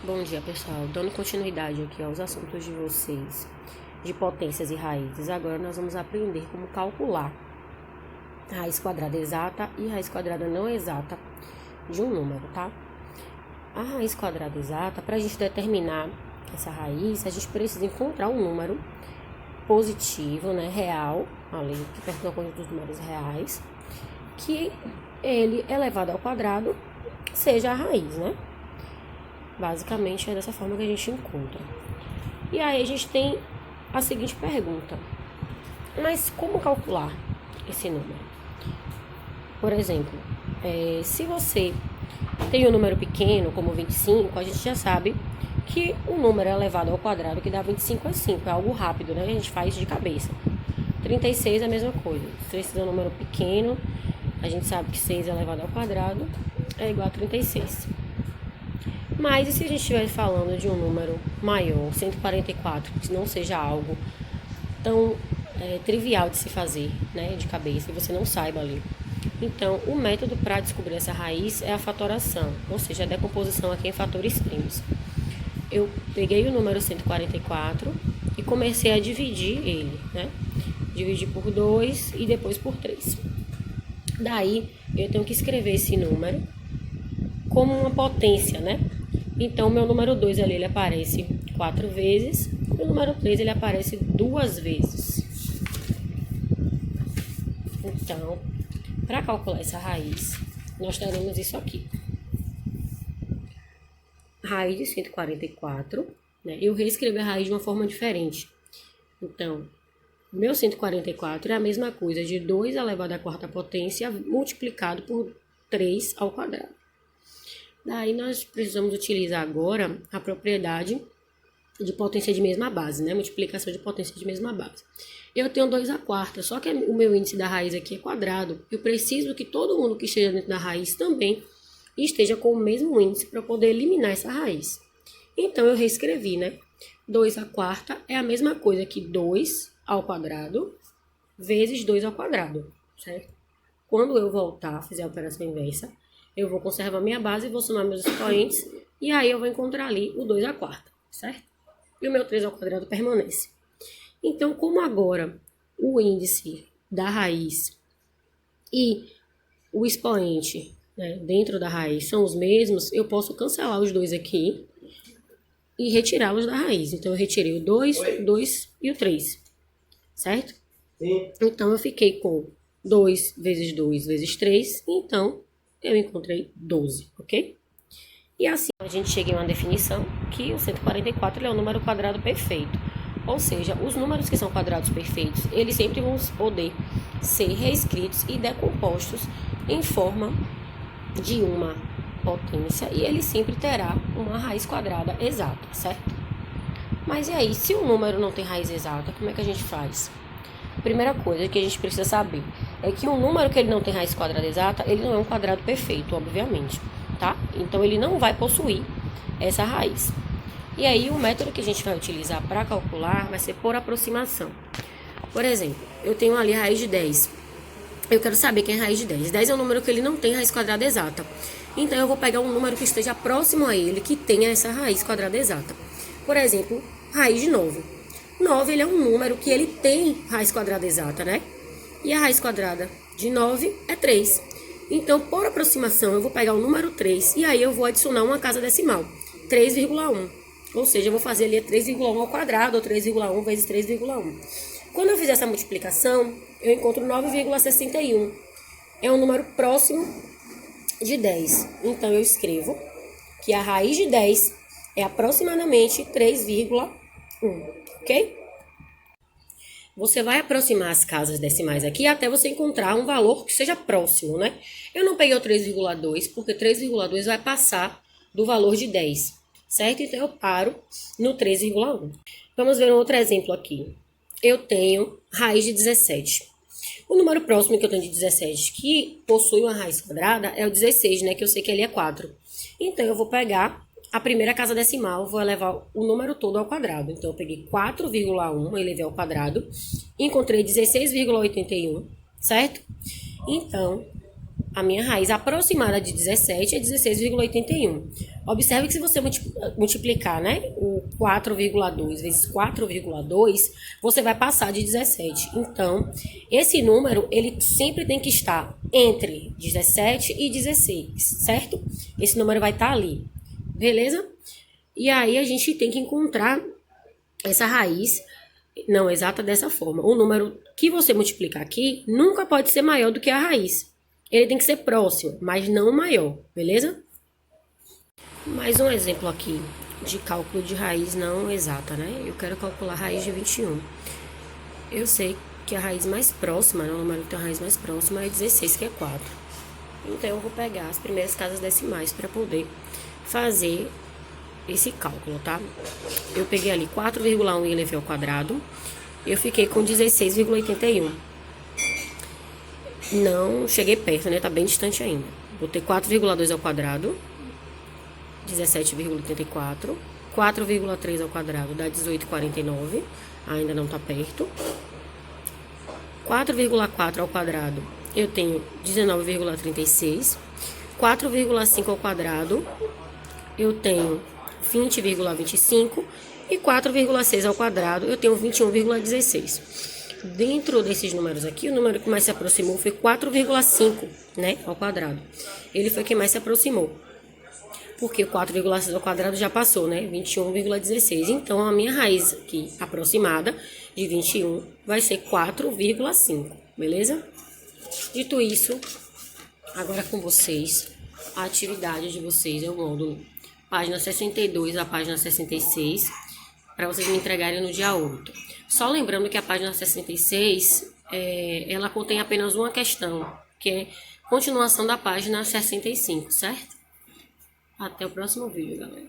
Bom dia, pessoal. Dando continuidade aqui aos assuntos de vocês de potências e raízes, agora nós vamos aprender como calcular a raiz quadrada exata e raiz quadrada não exata de um número, tá? A raiz quadrada exata, para a gente determinar essa raiz, a gente precisa encontrar um número positivo, né, real, ali, que pertence ao conjunto dos números reais, que ele elevado ao quadrado seja a raiz, né? Basicamente é dessa forma que a gente encontra. E aí a gente tem a seguinte pergunta: mas como calcular esse número? Por exemplo, se você tem um número pequeno, como 25, a gente já sabe que o número elevado ao quadrado que dá 25 é 5, é algo rápido, né? A gente faz de cabeça. 36 é a mesma coisa. Se 36 é um número pequeno, a gente sabe que 6 elevado ao quadrado é igual a 36. Mas e se a gente estiver falando de um número maior, 144, que não seja algo tão trivial de se fazer, né, de cabeça, e você não saiba ali? Então, o método para descobrir essa raiz é a fatoração, ou seja, a decomposição aqui em fatores primos. Eu peguei o número 144 e comecei a dividir ele, né? Dividir por 2 e depois por 3. Daí, eu tenho que escrever esse número como uma potência, né? Então, meu número 2 ali, ele aparece 4 vezes. E o número 3, ele aparece 2 vezes. Então, para calcular essa raiz, nós teremos isso aqui. Raiz de 144, né? Eu reescrevi a raiz de uma forma diferente. Então, meu 144 é a mesma coisa de 2 elevado à quarta potência multiplicado por 3 ao quadrado. Daí nós precisamos utilizar agora a propriedade de potência de mesma base, né? Multiplicação de potência de mesma base. Eu tenho 2 à quarta, só que o meu índice da raiz aqui é quadrado. Eu preciso que todo mundo que esteja dentro da raiz também esteja com o mesmo índice para poder eliminar essa raiz. Então, eu reescrevi, né? 2 à quarta é a mesma coisa que 2 ao quadrado vezes 2 ao quadrado, certo? Quando eu voltar, fizer a operação inversa, eu vou conservar minha base, vou somar meus expoentes, e aí eu vou encontrar ali o 2 à quarta, certo? E o meu 3 ao quadrado permanece. Então, como agora o índice da raiz e o expoente, né, dentro da raiz são os mesmos, eu posso cancelar os dois aqui e retirá-los da raiz. Então, eu retirei o 2, o 2 e o 3, certo? Sim. Então, eu fiquei com 2 vezes 2 vezes 3, então eu encontrei 12, ok? E assim a gente chega em uma definição que o 144 é um número quadrado perfeito. Ou seja, os números que são quadrados perfeitos, eles sempre vão poder ser reescritos e decompostos em forma de uma potência, e ele sempre terá uma raiz quadrada exata, certo? Mas e aí, se o número não tem raiz exata, como é que a gente faz? Primeira coisa que a gente precisa saber é que um número que ele não tem raiz quadrada exata, ele não é um quadrado perfeito, obviamente, tá? Então, ele não vai possuir essa raiz. E aí, o método que a gente vai utilizar para calcular vai ser por aproximação. Por exemplo, eu tenho ali a raiz de 10. Eu quero saber quem é a raiz de 10. 10 é um número que ele não tem raiz quadrada exata. Então, eu vou pegar um número que esteja próximo a ele, que tenha essa raiz quadrada exata. Por exemplo, raiz de 9. 9, ele é um número que ele tem raiz quadrada exata, né? E a raiz quadrada de 9 é 3. Então, por aproximação, eu vou pegar o número 3 e aí eu vou adicionar uma casa decimal, 3,1. Ou seja, eu vou fazer ali 3,1 ao quadrado, ou 3,1 vezes 3,1. Quando eu fizer essa multiplicação, eu encontro 9,61. É um número próximo de 10. Então, eu escrevo que a raiz de 10 é aproximadamente 3,1. Ok? Você vai aproximar as casas decimais aqui até você encontrar um valor que seja próximo, né? Eu não peguei o 3,2 porque 3,2 vai passar do valor de 10, certo? Então, eu paro no 3,1. Vamos ver um outro exemplo aqui. Eu tenho raiz de 17. O número próximo que eu tenho de 17 que possui uma raiz quadrada é o 16, né? Que eu sei que ele é 4. Então, eu vou pegar a primeira casa decimal, vou elevar o número todo ao quadrado. Então, eu peguei 4,1, elevei ao quadrado, encontrei 16,81, certo? Então, a minha raiz aproximada de 17 é 16,81. Observe que se você multiplicar, né, o 4,2 vezes 4,2, você vai passar de 17. Então, esse número, ele sempre tem que estar entre 17 e 16, certo? Esse número vai estar ali, beleza? E aí, a gente tem que encontrar essa raiz não exata dessa forma. O número que você multiplicar aqui nunca pode ser maior do que a raiz. Ele tem que ser próximo, mas não maior, beleza? Mais um exemplo aqui de cálculo de raiz não exata, né? Eu quero calcular a raiz de 21. Eu sei que a raiz mais próxima, né? O número que tem a raiz mais próxima é 16, que é 4. Então, eu vou pegar as primeiras casas decimais para poder fazer esse cálculo, tá? Eu peguei ali 4,1 e levei ao quadrado. Eu fiquei com 16,81. Não cheguei perto, né? Tá bem distante ainda. Botei 4,2 ao quadrado, 17,84. 4,3 ao quadrado dá 18,49. Ainda não tá perto. 4,4 ao quadrado, eu tenho 19,36. 4,5 ao quadrado, eu tenho 20,25. E 4,6 ao quadrado, eu tenho 21,16. Dentro desses números aqui, o número que mais se aproximou foi 4,5, né, ao quadrado. Ele foi quem mais se aproximou. Porque 4,6 ao quadrado já passou, né, 21,16. Então, a minha raiz aqui aproximada de 21 vai ser 4,5, beleza? Dito isso, agora com vocês, a atividade de vocês é o módulo página 62 a página 66, para vocês me entregarem no dia 8. Só lembrando que a página 66, ela contém apenas uma questão, que é continuação da página 65, certo? Até o próximo vídeo, galera.